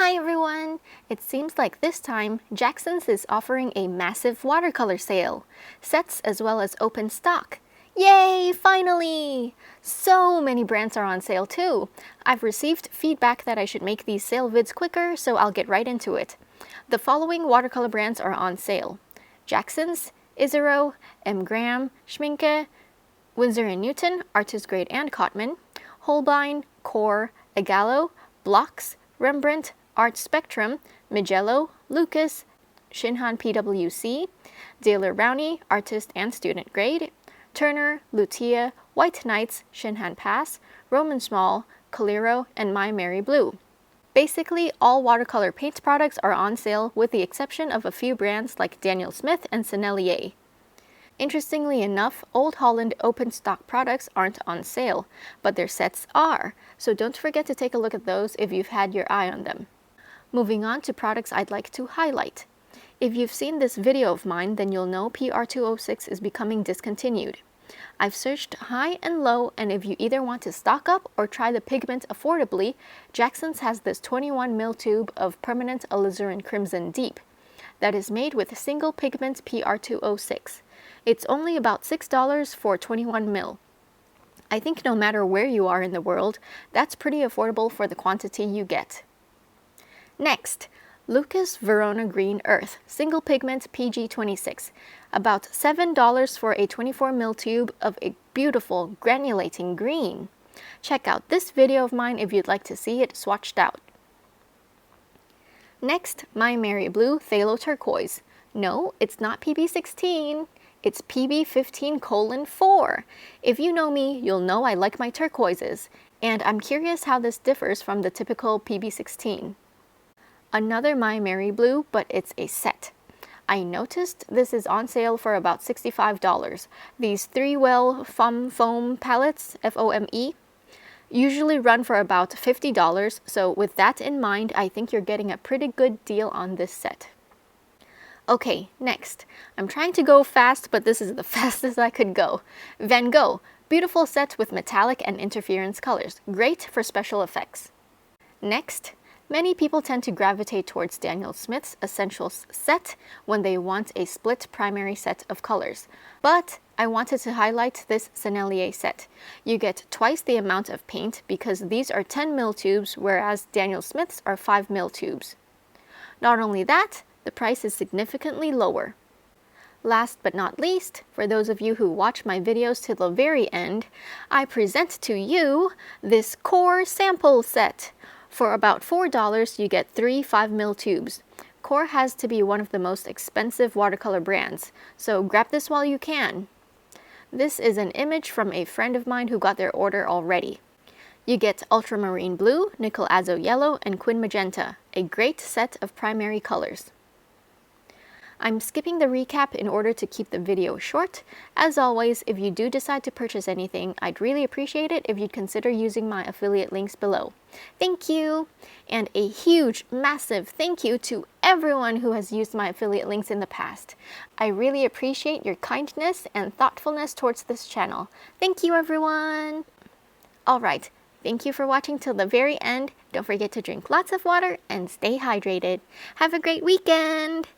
Hi everyone! It seems like this time, Jackson's is offering a massive watercolor sale. Sets as well as open stock. Yay! Finally! So many brands are on sale too. I've received feedback that I should make these sale vids quicker, so I'll get right into it. The following watercolor brands are on sale: Jackson's, Isero, M. Graham, Schminke, Winsor&Newton, Artist Grade and Cotman, Holbein, Core, Agallo, Blocks, Rembrandt, Art Spectrum, Mijello, Lucas, Shinhan PWC, Daler Rowney, Artist and Student Grade, Turner, Lutia, White Knights, Shinhan Pass, Roman Small, Calero, and My Mary Blue. Basically, all watercolor paint products are on sale with the exception of a few brands like Daniel Smith and Sennelier. Interestingly enough, Old Holland open stock products aren't on sale, but their sets are, so don't forget to take a look at those if you've had your eye on them. Moving on to products I'd like to highlight. If you've seen this video of mine, then you'll know PR206 is becoming discontinued. I've searched high and low, and if you either want to stock up or try the pigment affordably, Jackson's has this 21ml tube of permanent alizarin crimson deep that is made with single pigment PR206. It's only about $6 for 21ml. I think no matter where you are in the world, that's pretty affordable for the quantity you get. Next, Lucas Verona Green Earth, single pigment PG26, about $7 for a 24ml tube of a beautiful granulating green. Check out this video of mine if you'd like to see it swatched out. Next, My Mary Blue Phthalo Turquoise. No, it's not PB16. It's PB15:4. If you know me, you'll know I like my turquoises, and I'm curious how this differs from the typical PB16. Another My Mary Blue, but it's a set. I noticed this is on sale for about $65. These 3-well foam palettes, F-O-M-E, usually run for about $50, so with that in mind, I think you're getting a pretty good deal on this set. Okay, next. I'm trying to go fast, but this is the fastest I could go. Van Gogh, beautiful set with metallic and interference colors, great for special effects. Next, many people tend to gravitate towards Daniel Smith's Essentials set when they want a split primary set of colors. But I wanted to highlight this Sennelier set. You get twice the amount of paint because these are 10ml tubes, whereas Daniel Smith's are 5ml tubes. Not only that, the price is significantly lower. Last but not least, for those of you who watch my videos to the very end, I present to you this Core sample set. For about $4, you get 3 5ml tubes. Core has to be one of the most expensive watercolor brands, so grab this while you can. This is an image from a friend of mine who got their order already. You get ultramarine blue, nickel azo yellow, and quin magenta, a great set of primary colors. I'm skipping the recap in order to keep the video short. As always, if you do decide to purchase anything, I'd really appreciate it if you'd consider using my affiliate links below. Thank you! And a huge, massive thank you to everyone who has used my affiliate links in the past. I really appreciate your kindness and thoughtfulness towards this channel. Thank you, everyone! Alright, thank you for watching till the very end. Don't forget to drink lots of water and stay hydrated. Have a great weekend!